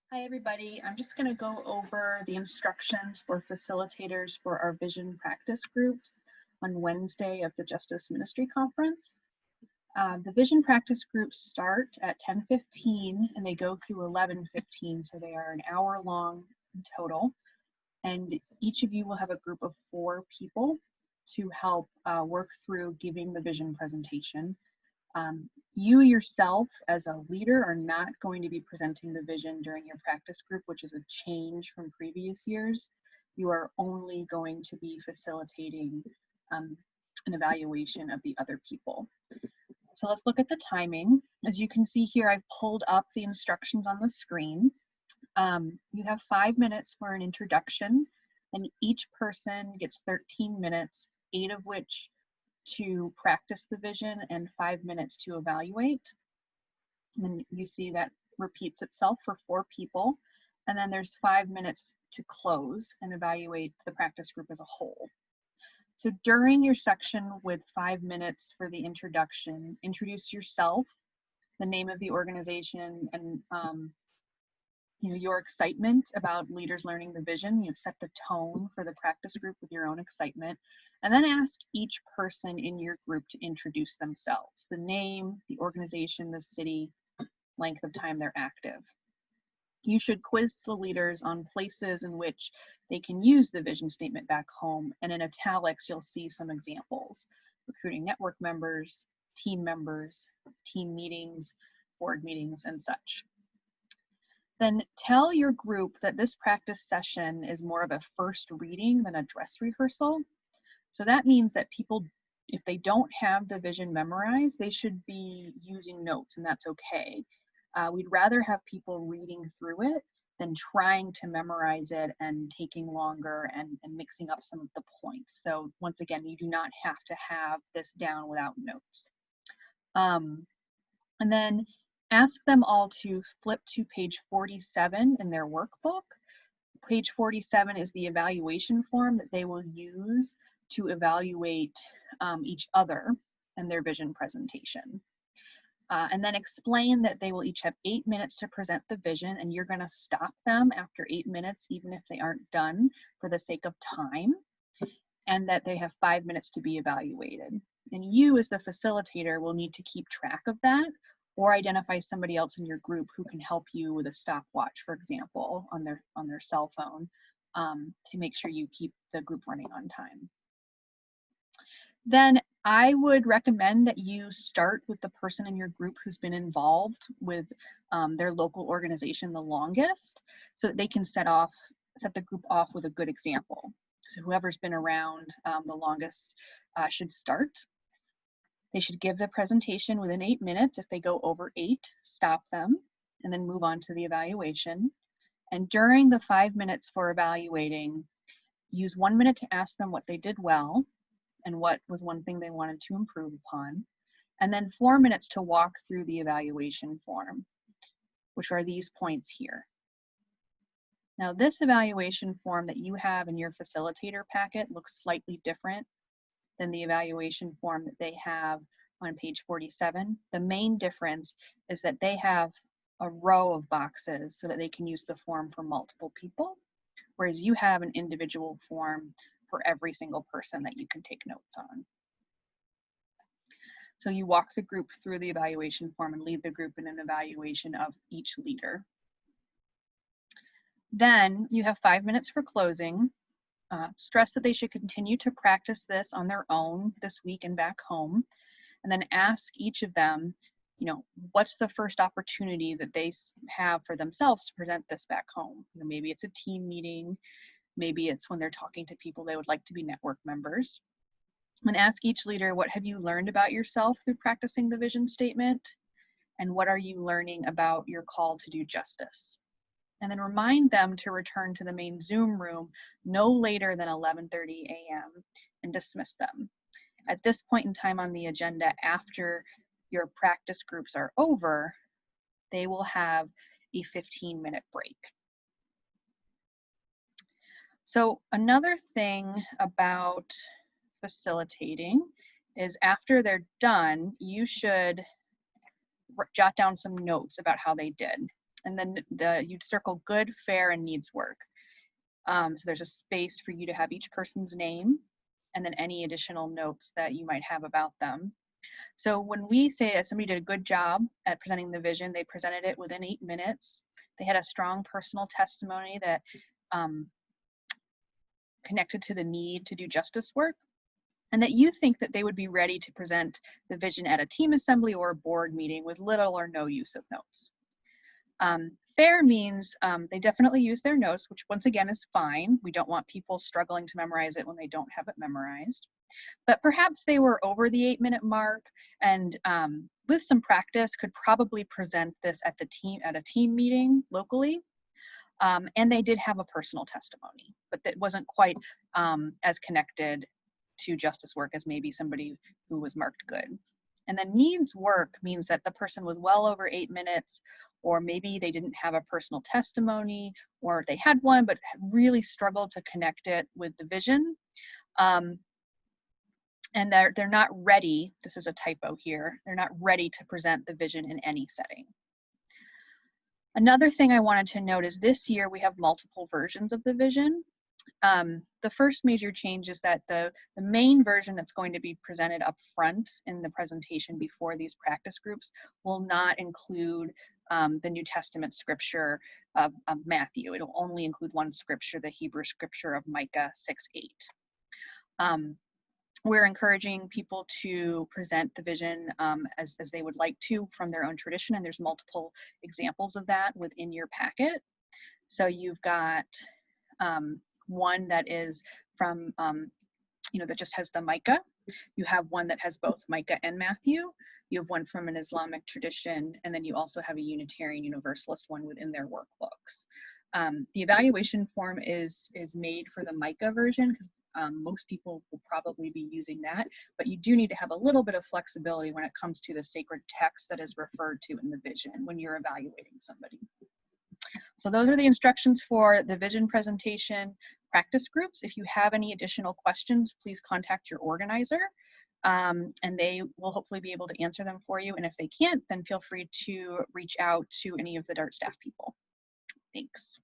Hi, everybody. I'm just going to go over the instructions for facilitators for our vision practice groups on Wednesday of the Justice Ministry Conference. The vision practice groups start at 10:15 and they go through 11:15, so they are an hour long in total. And each of you will have a group of 4 people to help work through giving the vision presentation. You yourself as a leader are not going to be presenting the vision during your practice group, which is a change from previous years. You are only going to be facilitating an evaluation of the other people. So let's look at the timing. As you can see here, I've pulled up the instructions on the screen. You have 5 minutes for an introduction, and each person gets 13 minutes, 8 of which to practice the vision and 5 minutes to evaluate. And you see that repeats itself for 4 people. And then there's 5 minutes to close and evaluate the practice group as a whole. So during your section with 5 minutes for the introduction, introduce yourself, the name of the organization, and your excitement about leaders learning the vision. You set the tone for the practice group with your own excitement, and then ask each person in your group to introduce themselves, the name, the organization, the city, length of time they're active. You should quiz the leaders on places in which they can use the vision statement back home, and in italics you'll see some examples: recruiting network members, team meetings, board meetings, and such. Then tell your group that this practice session is more of a first reading than a dress rehearsal. So that means that people, if they don't have the vision memorized, they should be using notes, and that's okay. We'd rather have people reading through it than trying to memorize it and taking longer and mixing up some of the points. So once again, you do not have to have this down without notes. And then ask them all to flip to page 47 in their workbook. Page 47 is the evaluation form that they will use to evaluate each other and their vision presentation. And then explain that they will each have 8 minutes to present the vision, and you're going to stop them after 8 minutes, even if they aren't done, for the sake of time, and that they have 5 minutes to be evaluated. And you, as the facilitator, will need to keep track of that, or identify somebody else in your group who can help you with a stopwatch, for example, on their cell phone, to make sure you keep the group running on time. Then I would recommend that you start with the person in your group who's been involved with their local organization the longest, so that they can set the group off with a good example. So whoever's been around the longest should start. They should give the presentation within 8 minutes. If they go over 8, stop them and then move on to the evaluation. And during the 5 minutes for evaluating, use 1 minute to ask them what they did well and what was one thing they wanted to improve upon, and then 4 minutes to walk through the evaluation form, which are these points here. Now, this evaluation form that you have in your facilitator packet looks slightly different than the evaluation form that they have on page 47. The main difference is that they have a row of boxes so that they can use the form for multiple people, whereas you have an individual form for every single person that you can take notes on. So you walk the group through the evaluation form and lead the group in an evaluation of each leader. Then you have 5 minutes for closing. Stress that they should continue to practice this on their own this week and back home, and then ask each of them, what's the first opportunity that they have for themselves to present this back home? Maybe it's a team meeting, maybe it's when they're talking to people they would like to be network members. And ask each leader, what have you learned about yourself through practicing the vision statement? And what are you learning about your call to do justice? And then remind them to return to the main Zoom room no later than 11:30 a.m. and dismiss them. At this point in time on the agenda, after your practice groups are over, they will have a 15-minute break. So another thing about facilitating is after they're done, you should jot down some notes about how they did. And then you'd circle good, fair, and needs work. So there's a space for you to have each person's name and then any additional notes that you might have about them. So when we say that somebody did a good job at presenting the vision, they presented it within 8 minutes. They had a strong personal testimony that connected to the need to do justice work, and that you think that they would be ready to present the vision at a team assembly or a board meeting with little or no use of notes. Fair means they definitely use their notes, which once again is fine. We don't want people struggling to memorize it when they don't have it memorized. But perhaps they were over the 8-minute mark and with some practice could probably present this at a team meeting locally. And they did have a personal testimony, but that wasn't quite as connected to justice work as maybe somebody who was marked good. And then needs work means that the person was well over 8 minutes, or maybe they didn't have a personal testimony, or they had one but really struggled to connect it with the vision. And they're not ready, this is a typo here, they're not ready to present the vision in any setting. Another thing I wanted to note is this year we have multiple versions of the vision. The first major change is that the main version that's going to be presented up front in the presentation before these practice groups will not include the New Testament scripture of Matthew. It'll only include one scripture, the Hebrew scripture of Micah 6:8. We're encouraging people to present the vision as they would like to from their own tradition, and there's multiple examples of that within your packet. So you've got one that is from, that just has the Micah. You have one that has both Micah and Matthew. You have one from an Islamic tradition, and then you also have a Unitarian Universalist one within their workbooks. The evaluation form is made for the Micah version because most people will probably be using that, but you do need to have a little bit of flexibility when it comes to the sacred text that is referred to in the vision when you're evaluating somebody. So those are the instructions for the vision presentation practice groups. If you have any additional questions, please contact your organizer and they will hopefully be able to answer them for you. And if they can't, then feel free to reach out to any of the DART staff people. Thanks.